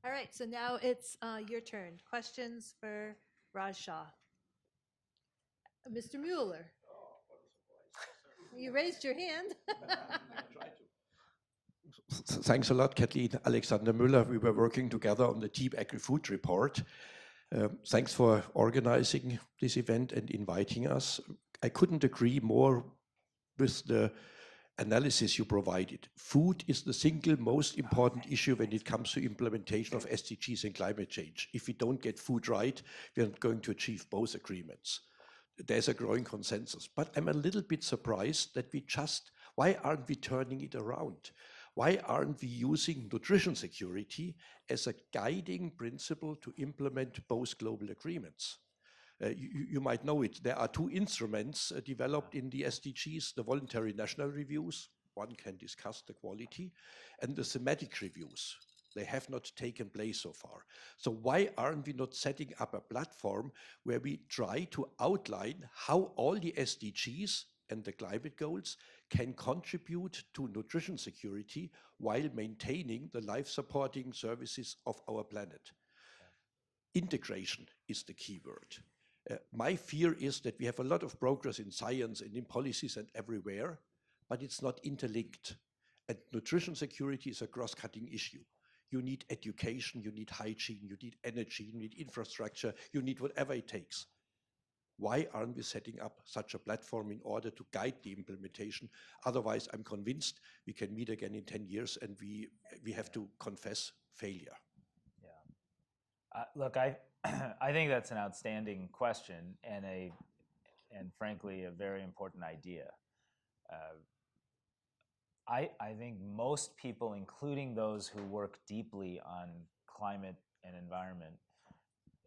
All right, so now it's your turn. Questions for Raj Shah. Mr. Mueller, you raised your hand. Thanks a lot, Kathleen. Alexander Müller. We were working together on the Deep Agri-Food report. Thanks for organizing this event and inviting us. I couldn't agree more with the analysis you provided. Food is the single most important issue when it comes to implementation of SDGs and climate change. If we don't get food right, we're not going to achieve both agreements. There's a growing consensus. But I'm a little bit surprised that why aren't we turning it around? Why aren't we using nutrition security as a guiding principle to implement both global agreements? You might know it. There are two instruments developed in the SDGs, the voluntary national reviews. One can discuss the quality, and the thematic reviews. They have not taken place so far. So why aren't we not setting up a platform where we try to outline how all the SDGs and the climate goals can contribute to nutrition security while maintaining the life-supporting services of our planet? Integration is the key word. My fear is that we have a lot of progress in science and in policies and everywhere, but it's not interlinked. And nutrition security is a cross-cutting issue. You need education, you need hygiene, you need energy, you need infrastructure, you need whatever it takes. Why aren't we setting up such a platform in order to guide the implementation? Otherwise, I'm convinced we can meet again in 10 years and we have to confess failure. Yeah. Look, I think that's an outstanding question and frankly, a very important idea. I think most people, including those who work deeply on climate and environment,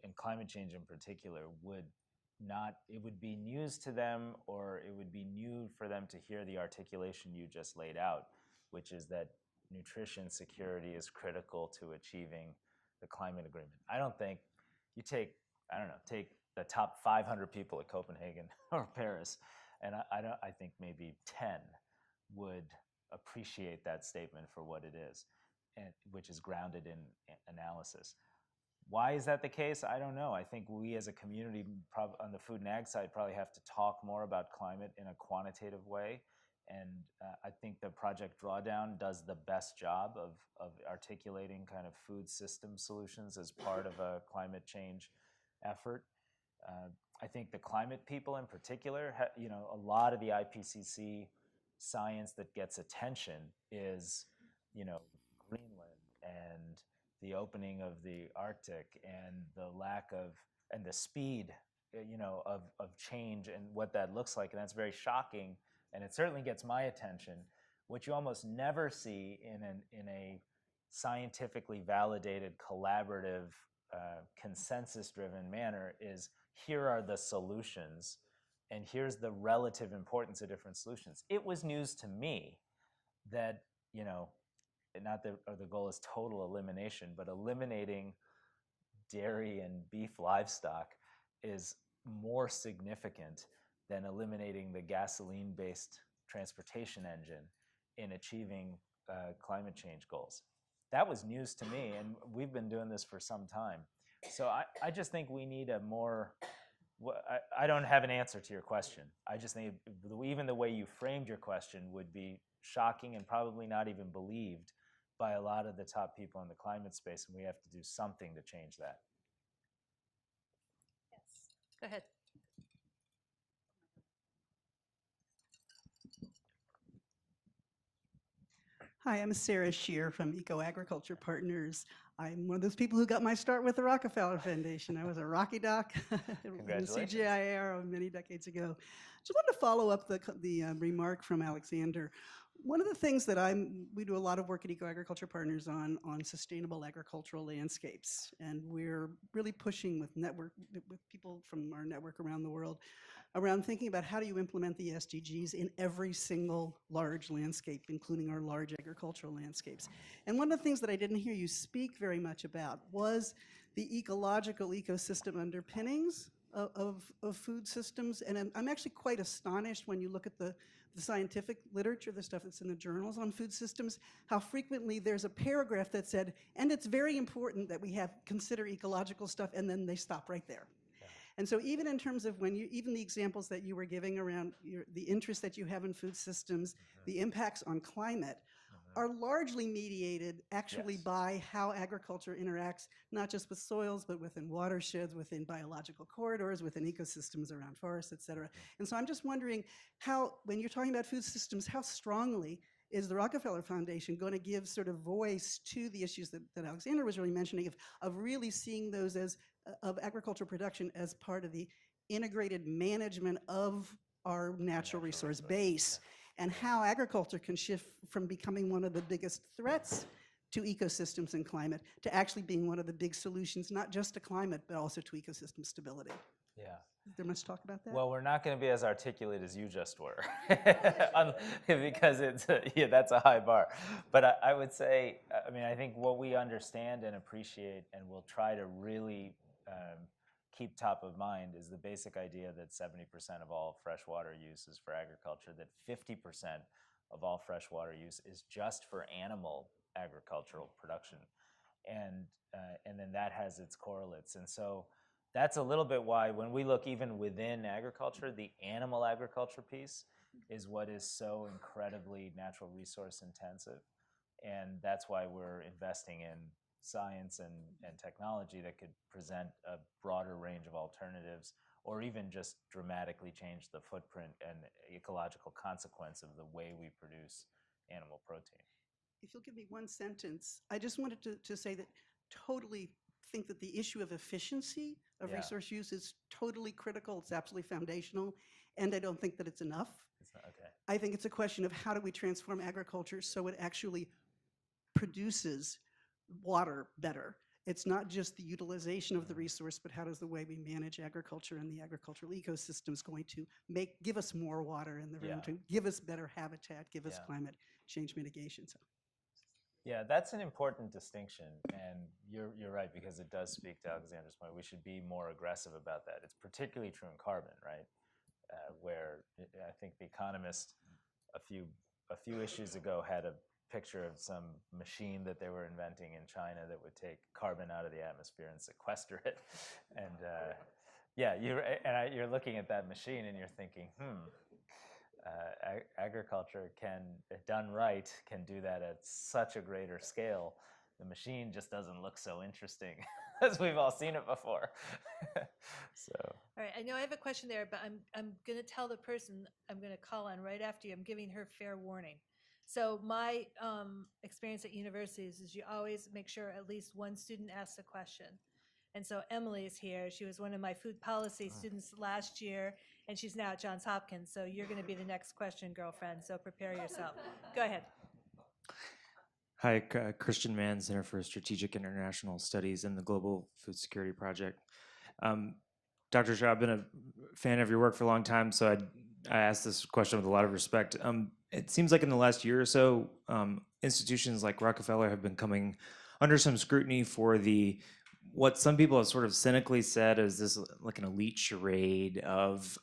and climate change in particular, it would be news to them, or it would be new for them to hear the articulation you just laid out, which is that nutrition security is critical to achieving the climate agreement. I don't think you take the top 500 people at Copenhagen or Paris, and I think maybe 10 would appreciate that statement for what it is, and which is grounded in analysis. Why is that the case? I don't know. I think we as a community on the food and ag side probably have to talk more about climate in a quantitative way. And I think the Project Drawdown does the best job of articulating kind of food system solutions as part of a climate change effort. I think the climate people in particular, a lot of the IPCC science that gets attention is, Greenland and the opening of the Arctic and the lack of, and the speed, of change and what that looks like. And that's very shocking. And it certainly gets my attention. What you almost never see in a scientifically validated, collaborative, consensus-driven manner is, here are the solutions, and here's the relative importance of different solutions. It was news to me that, not that the goal is total elimination, but eliminating dairy and beef livestock is more significant than eliminating the gasoline-based transportation engine in achieving climate change goals. That was news to me, and we've been doing this for some time. So I just think we need a more, I don't have an answer to your question. I just think even the way you framed your question would be shocking and probably not even believed by a lot of the top people in the climate space, and we have to do something to change that. Yes, go ahead. Hi, I'm Sarah Shear from Eco Agriculture Partners. I'm one of those people who got my start with the Rockefeller Foundation. I was a Rocky Doc in the CGIAR many decades ago. Just wanted to follow up the remark from Alexander. One of the things that we do a lot of work at Eco Agriculture Partners on sustainable agricultural landscapes, and we're really pushing with people from our network around the world around thinking about how do you implement the SDGs in every single large landscape, including our large agricultural landscapes. And one of the things that I didn't hear you speak very much about was the ecological ecosystem underpinnings of food systems. And I'm actually quite astonished when you look at the scientific literature, the stuff that's in the journals on food systems, how frequently there's a paragraph that said, and it's very important that we consider ecological stuff, and then they stop right there. And so even in terms of even the examples that you were giving around the interest that you have in food systems, the impacts on climate are largely mediated actually by how agriculture interacts, not just with soils, but within watersheds, within biological corridors, within ecosystems around forests, et cetera. And so I'm just wondering how, when you're talking about food systems, how strongly is the Rockefeller Foundation going to give sort of voice to the issues that Alexander was really mentioning of really seeing those as of agricultural production as part of the integrated management of our natural resource base, and how agriculture can shift from becoming one of the biggest threats to ecosystems and climate to actually being one of the big solutions, not just to climate, but also to ecosystem stability. Yeah. Is there much talk about that? Well, we're not going to be as articulate as you just were, because that's a high bar. But I would say, I mean, I think what we understand and appreciate and will try to really keep top of mind is the basic idea that 70% of all freshwater use is for agriculture, that 50% of all freshwater use is just for animal agricultural production. And then that has its correlates. And so that's a little bit why when we look even within agriculture, the animal agriculture piece is what is so incredibly natural resource intensive. And that's why we're investing in science and technology that could present a broader range of alternatives, or even just dramatically change the footprint and ecological consequence of the way we produce animal protein. If you'll give me one sentence, I just wanted to say that totally think that the issue of efficiency of resource use is totally critical. It's absolutely foundational, and I don't think that it's enough. It's not, okay. I think it's a question of how do we transform agriculture so it actually produces water better. It's not just the utilization of the resource, but how does the way we manage agriculture and the agricultural ecosystems going to give us more water in the room, to give us better habitat, give us climate change mitigation. So. Yeah, that's an important distinction, and you're right, because it does speak to Alexander's point. We should be more aggressive about that. It's particularly true in carbon, right? Where I think The Economist a few issues ago had a picture of some machine that they were inventing in China that would take carbon out of the atmosphere and sequester it. And you're looking at that machine and you're thinking, agriculture can, done right, can do that at such a greater scale. The machine just doesn't look so interesting as we've all seen it before. So. All right, I know I have a question there, but I'm going to tell the person I'm going to call on right after you. I'm giving her fair warning. So my experience at universities is you always make sure at least one student asks a question. And so Emily is here. She was one of my food policy students last year, and she's now at Johns Hopkins. So you're going to be the next question, girlfriend. So prepare yourself. Go ahead. Hi, Christian Mann, Center for Strategic International Studies and the Global Food Security Project. Dr. Shah, I've been a fan of your work for a long time, so I asked this question with a lot of respect. It seems like in the last year or so, institutions like Rockefeller have been coming under some scrutiny for what some people have sort of cynically said is this like an elite charade of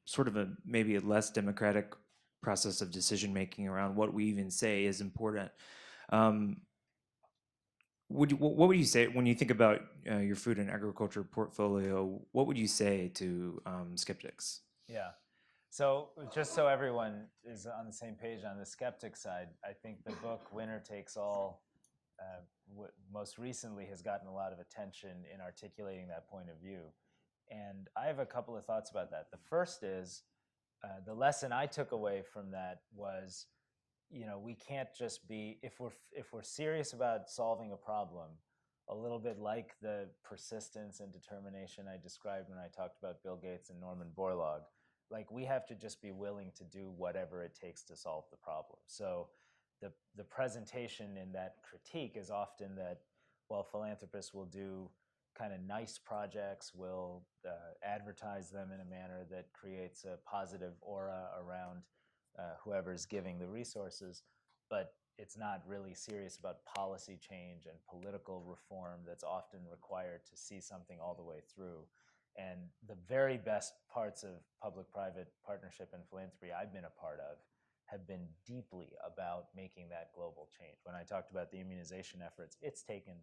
sort of maybe a less democratic process of decision making around what we even say is important. What would you say when you think about your food and agriculture portfolio? What would you say to skeptics? Yeah. So just so everyone is on the same page on the skeptic side, I think the book Winner Takes All most recently has gotten a lot of attention in articulating that point of view. And I have a couple of thoughts about that. The first is the lesson I took away from that was, we can't just be, if we're serious about solving a problem, a little bit like the persistence and determination I described when I talked about Bill Gates and Norman Borlaug, like we have to just be willing to do whatever it takes to solve the problem. So the presentation in that critique is often that, well, philanthropists will do kind of nice projects, will advertise them in a manner that creates a positive aura around whoever's giving the resources, but it's not really serious about policy change and political reform that's often required to see something all the way through. And the very best parts of public-private partnership and philanthropy I've been a part of have been deeply about making that global change. When I talked about the immunization efforts, it's taken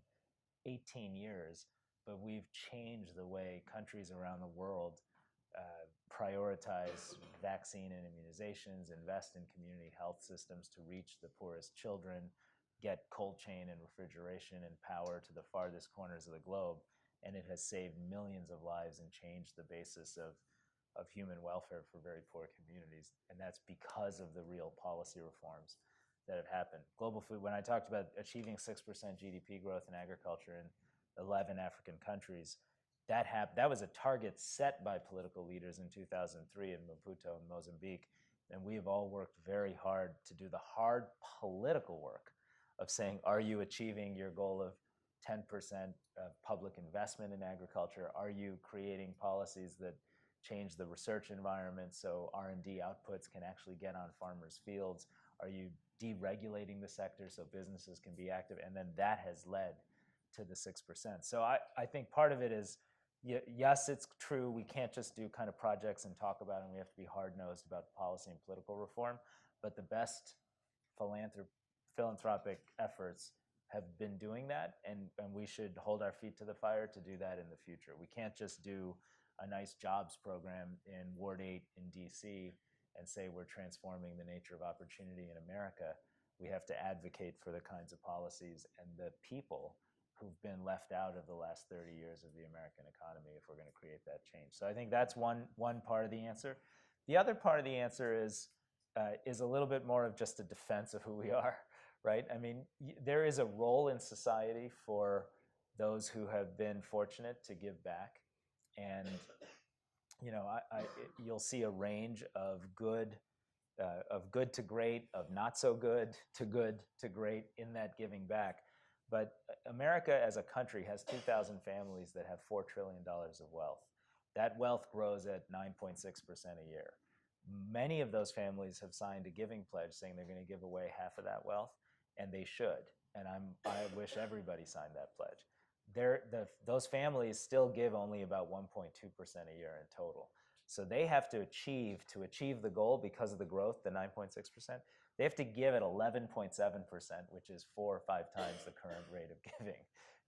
18 years, but we've changed the way countries around the world prioritize vaccine and immunizations, invest in community health systems to reach the poorest children, get cold chain and refrigeration and power to the farthest corners of the globe. And it has saved millions of lives and changed the basis of human welfare for very poor communities. And that's because of the real policy reforms that have happened. Global food, when I talked about achieving 6% GDP growth in agriculture in 11 African countries, that was a target set by political leaders in 2003 in Maputo in Mozambique. And we have all worked very hard to do the hard political work of saying, are you achieving your goal of 10% of public investment in agriculture? Are you creating policies that change the research environment so R&D outputs can actually get on farmers' fields? Are you deregulating the sector so businesses can be active? And then that has led to the 6%. So I think part of it is, yes, it's true, we can't just do kind of projects and talk about them. We have to be hard-nosed about policy and political reform. But the best philanthropic efforts have been doing that, and we should hold our feet to the fire to do that in the future. We can't just do a nice jobs program in Ward 8 in DC and say we're transforming the nature of opportunity in America. We have to advocate for the kinds of policies and the people who've been left out of the last 30 years of the American economy if we're going to create that change. So I think that's one part of the answer. The other part of the answer is a little bit more of just a defense of who we are, right? I mean, there is a role in society for those who have been fortunate to give back. And, you know, you'll see a range of good to great, of not so good to great in that giving back. But America as a country has 2,000 families that have $4 trillion of wealth. That wealth grows at 9.6% a year. Many of those families have signed a giving pledge saying they're going to give away half of that wealth, and they should. And I wish everybody signed that pledge. Those families still give only about 1.2% a year in total. So they have to achieve the goal because of the growth, the 9.6%. They have to give at 11.7%, which is 4 or 5 times the current rate of giving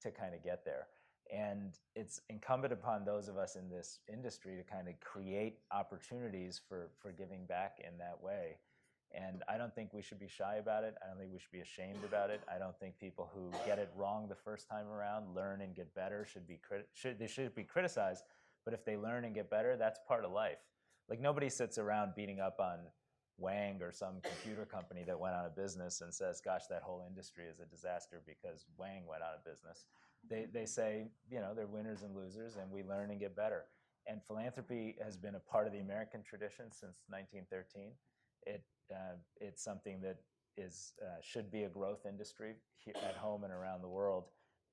to kind of get there. And it's incumbent upon those of us in this industry to kind of create opportunities for giving back in that way. And I don't think we should be shy about it. I don't think we should be ashamed about it. I don't think people who get it wrong the first time around, learn and get better, should be criticized. But if they learn and get better, that's part of life. Like, nobody sits around beating up on Wang or some computer company that went out of business and says, gosh, that whole industry is a disaster because Wang went out of business. They say, you know, they're winners and losers, and we learn and get better. And philanthropy has been a part of the American tradition since 1913. It's something that should be a growth industry here at home and around the world.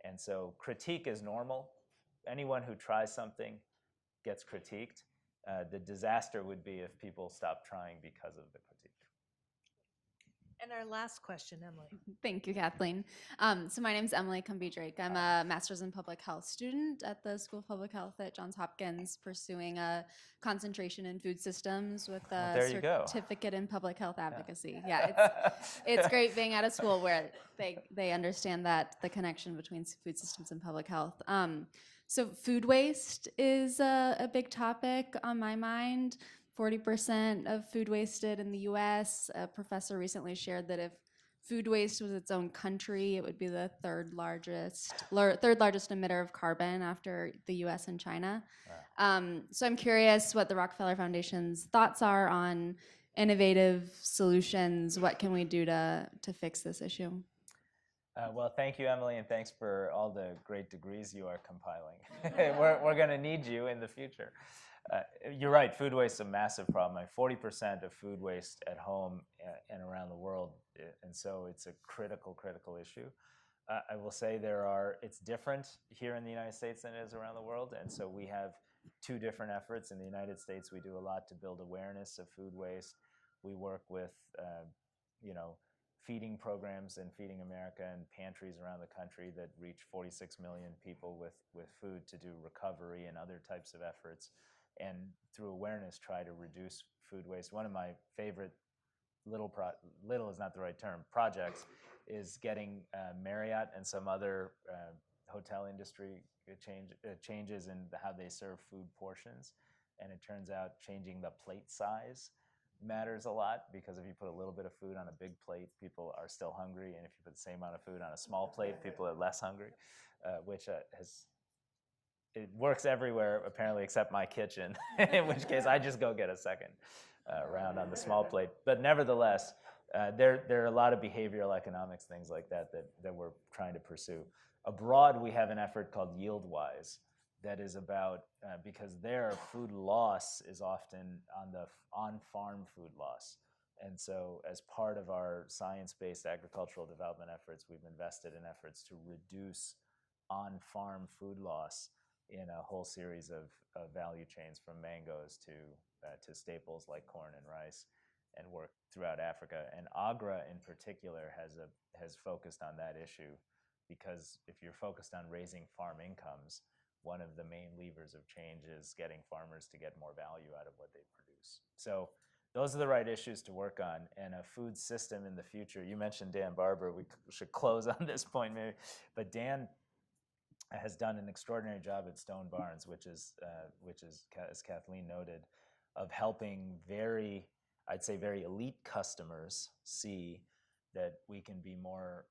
And so critique is normal. Anyone who tries something gets critiqued. The disaster would be if people stopped trying because of the critique. And our last question, Emily. Thank you, Kathleen. So my name is Emily Cumbie-Drake. I'm a master's in public health student at the School of Public Health at Johns Hopkins, pursuing a concentration in food systems with a certificate in public health advocacy. Yeah, it's great being at a school where they understand that the connection between food systems and public health. So food waste is a big topic on my mind. 40% of food wasted in the US. A professor recently shared that if food waste was its own country, it would be the third largest emitter of carbon after the US and China. Wow. So I'm curious what the Rockefeller Foundation's thoughts are on innovative solutions. What can we do to fix this issue? Well, thank you, Emily, and thanks for all the great degrees you are compiling. We're going to need you in the future. You're right, food waste is a massive problem. 40% of food waste at home and around the world, and so it's a critical issue. I will say it's different here in the United States than it is around the world, and so we have 2 different efforts. In the United States, we do a lot to build awareness of food waste. We work with, feeding programs in Feeding America and pantries around the country that reach 46 million people with food to do recovery and other types of efforts, and through awareness try to reduce food waste. One of my favorite little is not the right term, projects is getting Marriott and some other hotel industry changes in how they serve food portions. And it turns out changing the plate size matters a lot, because if you put a little bit of food on a big plate, people are still hungry. And if you put the same amount of food on a small plate, people are less hungry, which it works everywhere apparently except my kitchen, in which case I just go get a second round on the small plate. But nevertheless, there are a lot of behavioral economics, things like that we're trying to pursue. Abroad, we have an effort called YieldWise that is about, because their food loss is often on-farm food loss. And so as part of our science-based agricultural development efforts, we've invested in efforts to reduce on-farm food loss in a whole series of value chains, from mangoes to staples like corn and rice, and work throughout Africa. And AGRA in particular has focused on that issue, because if you're focused on raising farm incomes, one of the main levers of change is getting farmers to get more value out of what they produce. So those are the right issues to work on. And a food system in the future, you mentioned Dan Barber, we should close on this point maybe, but Dan has done an extraordinary job at Stone Barns, which is, as Kathleen noted, of helping I'd say very elite customers see that we can be more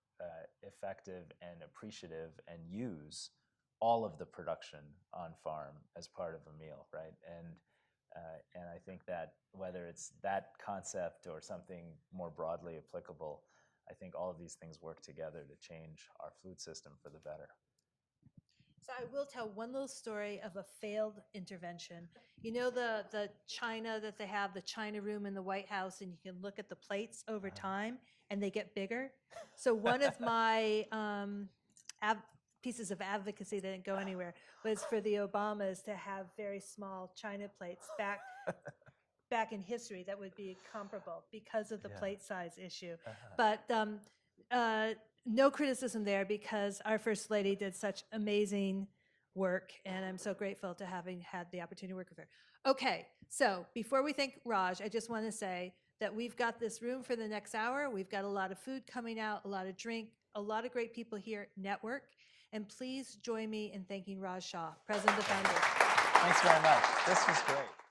effective and appreciative and use all of the production on farm as part of a meal, right? And I think that whether it's that concept or something more broadly applicable, I think all of these things work together to change our food system for the better. So I will tell one little story of a failed intervention. You know the china that they have, the china room in the White House, and you can look at the plates over time and they get bigger? So one of my pieces of advocacy that didn't go anywhere was for the Obamas to have very small china plates back in history that would be comparable because of the plate size issue. But no criticism there, because our First Lady did such amazing work, and I'm so grateful to having had the opportunity to work with her. Okay, so before we thank Raj, I just want to say that we've got this room for the next hour. We've got a lot of food coming out, a lot of drink, a lot of great people here, network, and please join me in thanking Raj Shah, President of the Foundation. Thanks very much. This was great.